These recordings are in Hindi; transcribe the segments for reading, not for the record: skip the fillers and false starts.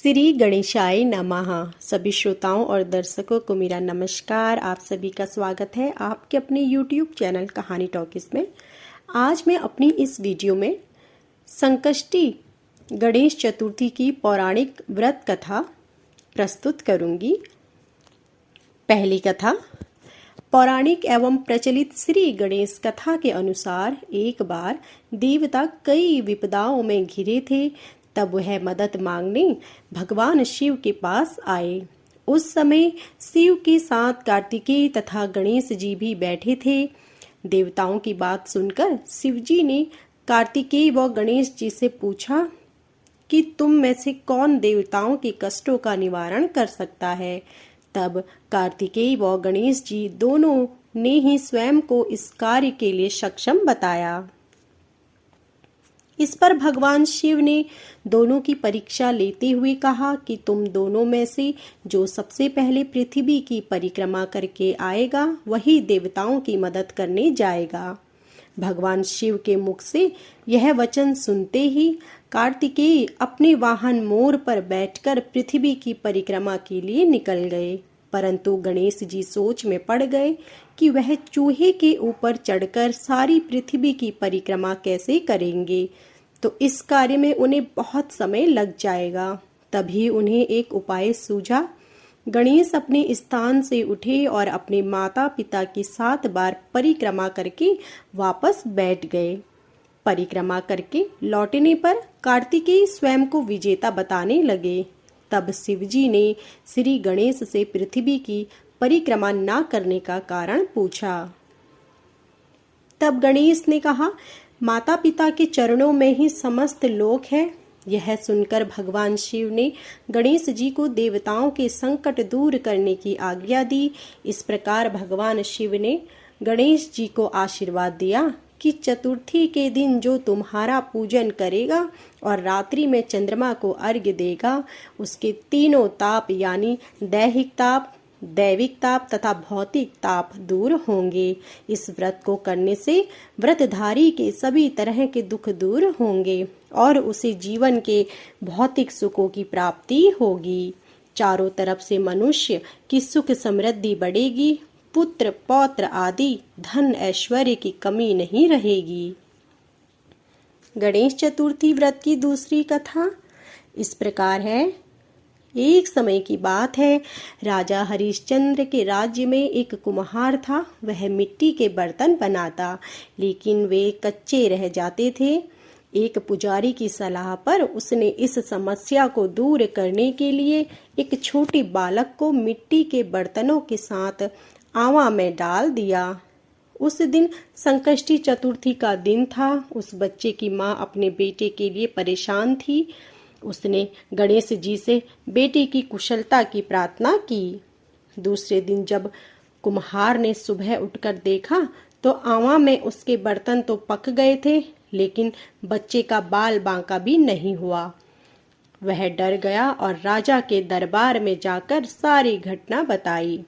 श्री गणेशाय नमः। सभी श्रोताओं और दर्शकों को मेरा नमस्कार। आप सभी का स्वागत है आपके अपने YouTube चैनल कहानी टॉकीज में। आज मैं अपनी इस वीडियो में संकष्टी गणेश चतुर्थी की पौराणिक व्रत कथा प्रस्तुत करूंगी। पहली कथा। पौराणिक एवं प्रचलित श्री गणेश कथा के अनुसार एक बार देवता कई विपदाओं में घिरे थे, तब वह मदद मांगने भगवान शिव के पास आए। उस समय शिव के साथ कार्तिकेय तथा गणेश जी भी बैठे थे। देवताओं की बात सुनकर शिव जी ने कार्तिकेय व गणेश जी से पूछा कि तुम में से कौन देवताओं के कष्टों का निवारण कर सकता है। तब कार्तिकेय व गणेश जी दोनों ने ही स्वयं को इस कार्य के लिए सक्षम बताया। इस पर भगवान शिव ने दोनों की परीक्षा लेते हुए कहा कि तुम दोनों में से जो सबसे पहले पृथ्वी की परिक्रमा करके आएगा वही देवताओं की मदद करने जाएगा। भगवान शिव के मुख से यह वचन सुनते ही कार्तिकेय अपने वाहन मोर पर बैठकर पृथ्वी की परिक्रमा के लिए निकल गए, परंतु गणेश जी सोच में पड़ गए कि वह चूहे के ऊपर चढ़कर सारी पृथ्वी की परिक्रमा कैसे करेंगे, तो इस कार्य में उन्हें बहुत समय लग जाएगा। तभी उन्हें एक उपाय सूझा। गणेश अपने स्थान से उठे और अपने माता पिता की 7 बार परिक्रमा करके वापस बैठ गए। परिक्रमा करके लौटने पर कार्तिकेय स्वयं को विजेता बताने लगे। तब शिवजी ने श्री गणेश से पृथ्वी की परिक्रमा न करने का कारण पूछा। तब गणेश ने कहा, माता पिता के चरणों में ही समस्त लोक है। यह सुनकर भगवान शिव ने गणेश जी को देवताओं के संकट दूर करने की आज्ञा दी। इस प्रकार भगवान शिव ने गणेश जी को आशीर्वाद दिया कि चतुर्थी के दिन जो तुम्हारा पूजन करेगा और रात्रि में चंद्रमा को अर्घ्य देगा, उसके तीनों ताप यानी दैहिक ताप, दैविक ताप तथा भौतिक ताप दूर होंगे। इस व्रत को करने से व्रतधारी के सभी तरह के दुख दूर होंगे और उसे जीवन के भौतिक सुखों की प्राप्ति होगी। चारों तरफ से मनुष्य की सुख समृद्धि बढ़ेगी, पुत्र पौत्र आदि धन ऐश्वर्य की कमी नहीं रहेगी। गणेश चतुर्थी व्रत की दूसरी कथा इस प्रकार है। एक समय की बात है, राजा हरिश्चंद्र के राज्य में एक कुम्हार था। वह मिट्टी के बर्तन बनाता, लेकिन वे कच्चे रह जाते थे। एक पुजारी की सलाह पर उसने इस समस्या को दूर करने के लिए एक छोटे बालक को मिट्टी के बर्तनों के साथ आवा में डाल दिया। उस दिन संकष्टी चतुर्थी का दिन था। उस बच्चे की माँ अपने बेटे के लिए परेशान थी। उसने गणेश जी से बेटे की कुशलता की प्रार्थना की। दूसरे दिन जब कुम्हार ने सुबह उठकर देखा तो आवा में उसके बर्तन तो पक गए थे, लेकिन बच्चे का बाल बांका भी नहीं हुआ। वह डर गया और राजा के दरबार में जाकर सारी घटना बताई।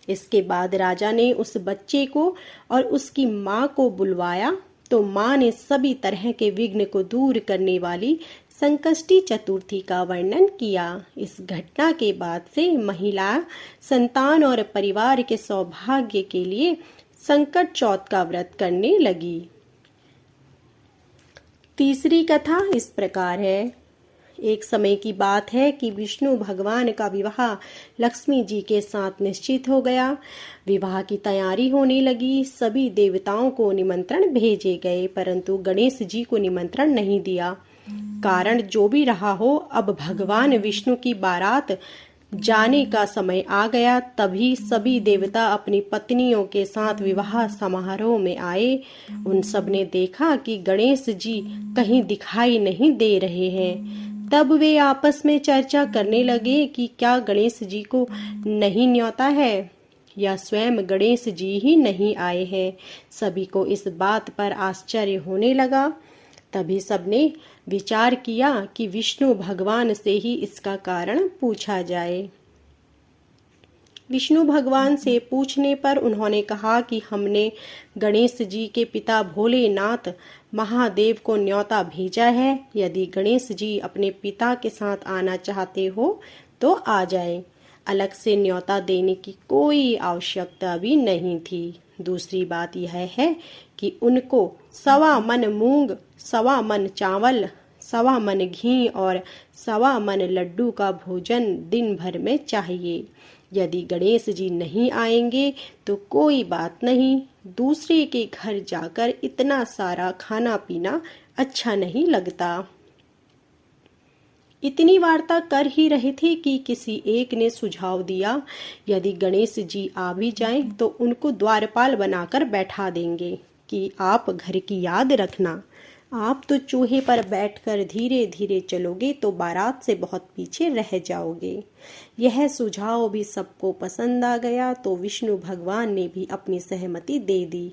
इसके बाद राजा ने उस बच्चे को और उसकी माँ को बुलवाया, तो माँ ने सभी तरह के विघ्न को दूर करने वाली संकष्टी चतुर्थी का वर्णन किया। इस घटना के बाद से महिला संतान और परिवार के सौभाग्य के लिए संकट चौथ का व्रत करने लगी। तीसरी कथा इस प्रकार है। एक समय की बात है कि विष्णु भगवान का विवाह लक्ष्मी जी के साथ निश्चित हो गया। विवाह की तैयारी होने लगी। सभी देवताओं को निमंत्रण भेजे गए, परंतु गणेश जी को निमंत्रण नहीं दिया। कारण जो भी रहा हो, अब भगवान विष्णु की बारात जाने का समय आ गया। तभी सभी देवता अपनी पत्नियों के साथ विवाह समारोह में आए। उन सब ने देखा कि गणेश जी कहीं दिखाई नहीं दे रहे हैं। तब वे आपस में चर्चा करने लगे कि क्या गणेश जी को नहीं न्योता है या स्वयं गणेश जी ही नहीं आए हैं। सभी को इस बात पर आश्चर्य होने लगा। तभी सबने विचार किया कि विष्णु भगवान से ही इसका कारण पूछा जाए। विष्णु भगवान से पूछने पर उन्होंने कहा कि हमने गणेश जी के पिता भोलेनाथ महादेव को न्योता भेजा है। यदि गणेश जी अपने पिता के साथ आना चाहते हो तो आ जाए। अलग से न्योता देने की कोई आवश्यकता भी नहीं थी। दूसरी बात यह है कि उनको 1.25 मन मूंग, 1.25 मन चावल, 1.25 मन घी और 1.25 मन लड्डू का भोजन दिन भर में चाहिए। यदि गणेश जी नहीं आएंगे तो कोई बात नहीं, दूसरे के घर जाकर इतना सारा खाना पीना अच्छा नहीं लगता। इतनी वार्ता कर ही रहे थे कि किसी एक ने सुझाव दिया, यदि गणेश जी आ भी जाएं तो उनको द्वारपाल बनाकर बैठा देंगे कि आप घर की याद रखना। आप तो चूहे पर बैठकर धीरे धीरे चलोगे तो बारात से बहुत पीछे रह जाओगे। यह सुझाव भी सबको पसंद आ गया तो विष्णु भगवान ने भी अपनी सहमति दे दी।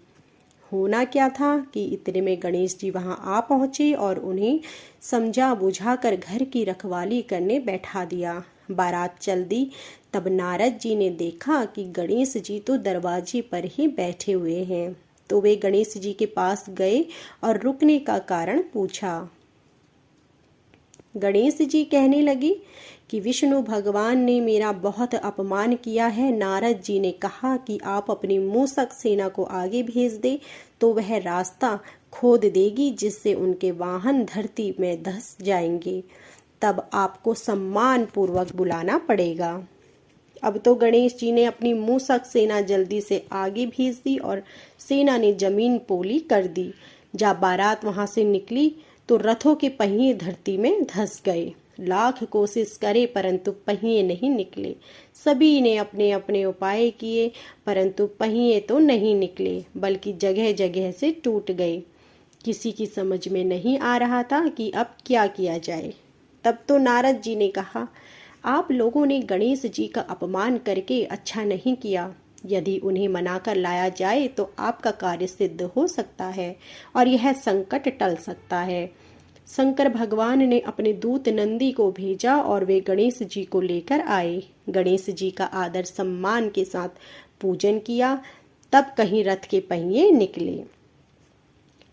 होना क्या था कि इतने में गणेश जी वहां आ पहुंचे और उन्हें समझा बुझाकर घर की रखवाली करने बैठा दिया। बारात चल दी। तब नारद जी ने देखा कि गणेश जी तो दरवाजे पर ही बैठे हुए हैं, तो वे गणेश जी के पास गए और रुकने का कारण पूछा। गणेश जी कहने लगे कि विष्णु भगवान ने मेरा बहुत अपमान किया है। नारद जी ने कहा कि आप अपनी मूसक सेना को आगे भेज दे तो वह रास्ता खोद देगी जिससे उनके वाहन धरती में धंस जाएंगे। तब आपको सम्मान पूर्वक बुलाना पड़ेगा। अब तो गणेश जी ने अपनी मूसक सेना जल्दी से आगे भेज दी और सेना ने जमीन पोली कर दी। जब बारात वहां से निकली तो रथों के पहिए धरती में धंस गए। लाख कोशिश करे परंतु पहिए नहीं निकले। सभी ने अपने अपने उपाय किए परंतु पहिए तो नहीं निकले, बल्कि जगह जगह से टूट गए। किसी की समझ में नहीं आ रहा था कि अब क्या किया जाए। तब तो नारद जी ने कहा, आप लोगों ने गणेश जी का अपमान करके अच्छा नहीं किया। यदि उन्हें मनाकर लाया जाए तो आपका कार्य सिद्ध हो सकता है और यह संकट टल सकता है। शंकर भगवान ने अपने दूत नंदी को भेजा और वे गणेश जी को लेकर आए। गणेश जी का आदर सम्मान के साथ पूजन किया। तब कहीं रथ के पहिए निकले।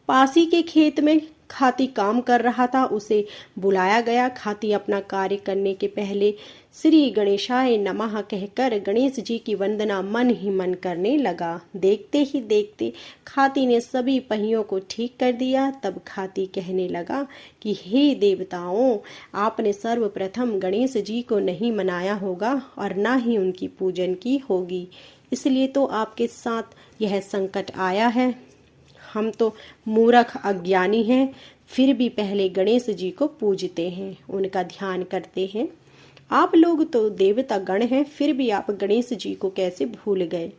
पासी के खेत में खाती काम कर रहा था, उसे बुलाया गया। खाती अपना कार्य करने के पहले श्री गणेशाय नमः कहकर गणेश जी की वंदना मन ही मन करने लगा। देखते ही देखते खाती ने सभी पहियों को ठीक कर दिया। तब खाती कहने लगा कि हे देवताओं, आपने सर्वप्रथम गणेश जी को नहीं मनाया होगा और ना ही उनकी पूजन की होगी, इसलिए तो आपके साथ यह संकट आया है। हम तो मूर्ख अज्ञानी हैं, फिर भी पहले गणेश जी को पूजते हैं, उनका ध्यान करते हैं। आप लोग तो देवता गण हैं, फिर भी आप गणेश जी को कैसे भूल गए।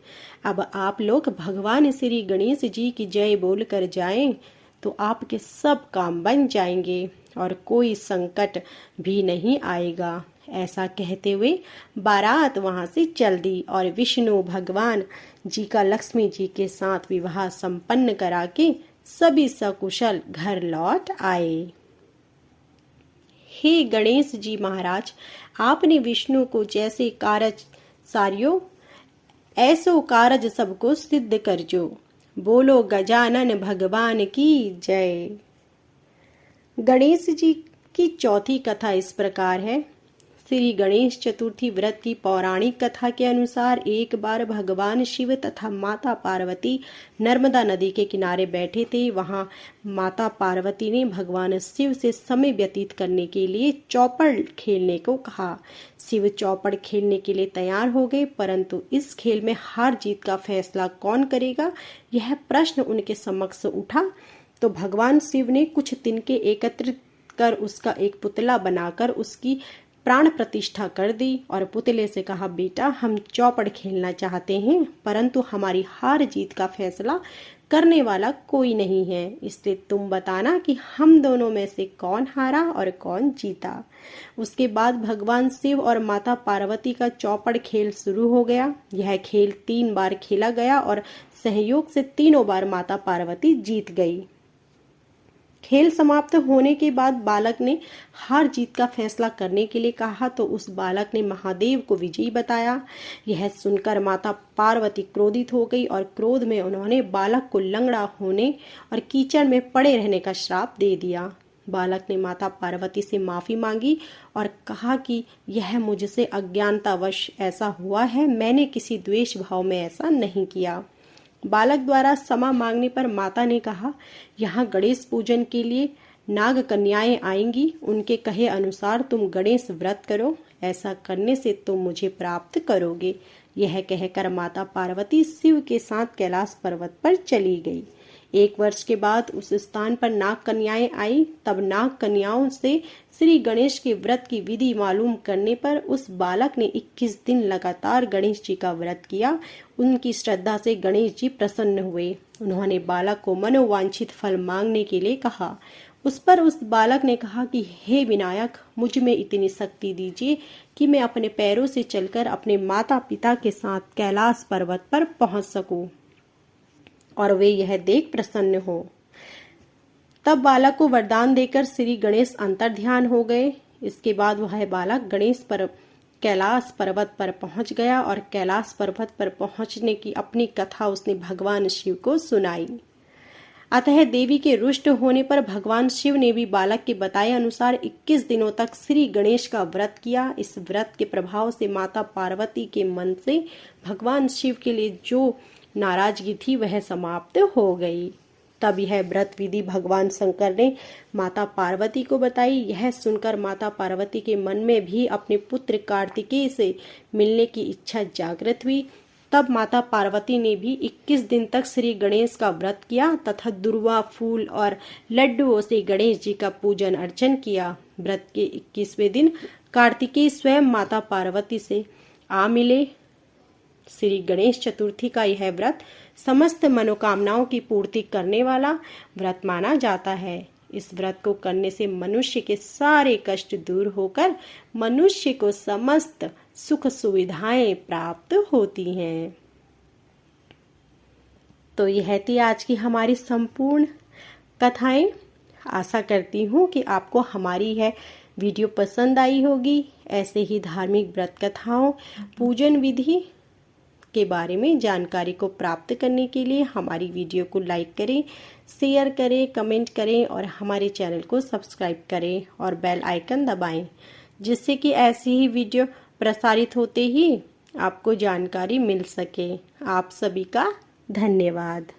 अब आप लोग भगवान श्री गणेश जी की जय बोल कर जाएं तो आपके सब काम बन जाएंगे और कोई संकट भी नहीं आएगा। ऐसा कहते हुए बारात वहां से चल दी और विष्णु भगवान जी का लक्ष्मी जी के साथ विवाह संपन्न करा के सभी सकुशल घर लौट आए। हे गणेश जी महाराज, आपने विष्णु को जैसे कारज सारियो ऐसो कारज सबको सिद्ध करजो। बोलो गजानन भगवान की जय। गणेश जी की चौथी कथा इस प्रकार है। श्री गणेश चतुर्थी व्रत की पौराणिक कथा के अनुसार एक बार भगवान शिव तथा माता पार्वती नर्मदा नदी के किनारे बैठे थे। वहां माता पार्वती ने भगवान शिव से समय व्यतीत करने के लिए चौपड़ खेलने को कहा। शिव चौपड़ खेलने के लिए तैयार हो गए, परंतु इस खेल में हार जीत का फैसला कौन करेगा, यह प्रश्न उनके समक्ष उठा। तो भगवान शिव ने कुछ तिनके एकत्रित कर उसका एक पुतला बनाकर उसकी प्राण प्रतिष्ठा कर दी और पुतले से कहा, बेटा हम चौपड़ खेलना चाहते हैं, परंतु हमारी हार जीत का फैसला करने वाला कोई नहीं है, इसलिए तुम बताना कि हम दोनों में से कौन हारा और कौन जीता। उसके बाद भगवान शिव और माता पार्वती का चौपड़ खेल शुरू हो गया। यह खेल 3 बार खेला गया और सहयोग से तीनों बार माता पार्वती जीत गई। खेल समाप्त होने के बाद बालक ने हार जीत का फैसला करने के लिए कहा तो उस बालक ने महादेव को विजयी बताया। यह सुनकर माता पार्वती क्रोधित हो गई और क्रोध में उन्होंने बालक को लंगड़ा होने और कीचड़ में पड़े रहने का श्राप दे दिया। बालक ने माता पार्वती से माफी मांगी और कहा कि यह मुझसे अज्ञानतावश ऐसा हुआ है, मैंने किसी द्वेष भाव में ऐसा नहीं किया। बालक द्वारा क्षमा मांगने पर माता ने कहा, यहाँ गणेश पूजन के लिए नाग कन्याएं आएंगी, उनके कहे अनुसार तुम गणेश व्रत करो, ऐसा करने से तुम मुझे प्राप्त करोगे। यह कहकर माता पार्वती शिव के साथ कैलाश पर्वत पर चली गई। 1 वर्ष के बाद उस स्थान पर नाग कन्याएं आई। तब नाग कन्याओं से श्री गणेश के व्रत की विधि मालूम करने पर उस बालक ने 21 दिन लगातार गणेश जी का व्रत किया। उनकी श्रद्धा से गणेश जी प्रसन्न हुए। उन्होंने बालक को मनोवांछित फल मांगने के लिए कहा। उस पर उस बालक ने कहा कि हे विनायक, मुझ में इतनी शक्ति दीजिए कि मैं अपने पैरों से चलकर अपने माता पिता के साथ कैलाश पर्वत पर पहुंच सकूं और वे यह देख प्रसन्न हो। तब बालक को वरदान देकर श्री गणेश अंतर्ध्यान हो गए। इसके बाद वह बालक कैलाश पर्वत पर पहुंच गया और कैलाश पर्वत पर पहुंचने की अपनी कथा उसने भगवान शिव को सुनाई। अतः देवी के रुष्ट होने पर भगवान शिव ने भी बालक के बताए अनुसार 21 दिनों तक श्री गणेश का व्रत किया। इस व्रत के प्रभाव से माता पार्वती के मन से भगवान शिव के लिए जो नाराजगी थी वह समाप्त हो गई। तब यह व्रत विधि भगवान शंकर ने माता पार्वती को बताई। यह सुनकर माता पार्वती के मन में भी अपने पुत्र कार्तिकेय से मिलने की इच्छा जागृत हुई। तब माता पार्वती ने भी 21 दिन तक श्री गणेश का व्रत किया तथा दुर्वा फूल और लड्डुओं से गणेश जी का पूजन अर्चन किया। व्रत के 21वें दिन कार्तिकेय स्वयं माता पार्वती से आ मिले। श्री गणेश चतुर्थी का यह व्रत समस्त मनोकामनाओं की पूर्ति करने वाला व्रत माना जाता है। इस व्रत को करने से मनुष्य के सारे कष्ट दूर होकर मनुष्य को समस्त सुख सुविधाएं प्राप्त होती हैं। तो यह थी आज की हमारी संपूर्ण कथाएं। आशा करती हूँ कि आपको हमारी यह वीडियो पसंद आई होगी। ऐसे ही धार्मिक व्रत कथाओं, पूजन विधि के बारे में जानकारी को प्राप्त करने के लिए हमारी वीडियो को लाइक करें, शेयर करें, कमेंट करें और हमारे चैनल को सब्सक्राइब करें और बेल आइकन दबाएं, जिससे कि ऐसी ही वीडियो प्रसारित होते ही आपको जानकारी मिल सके। आप सभी का धन्यवाद।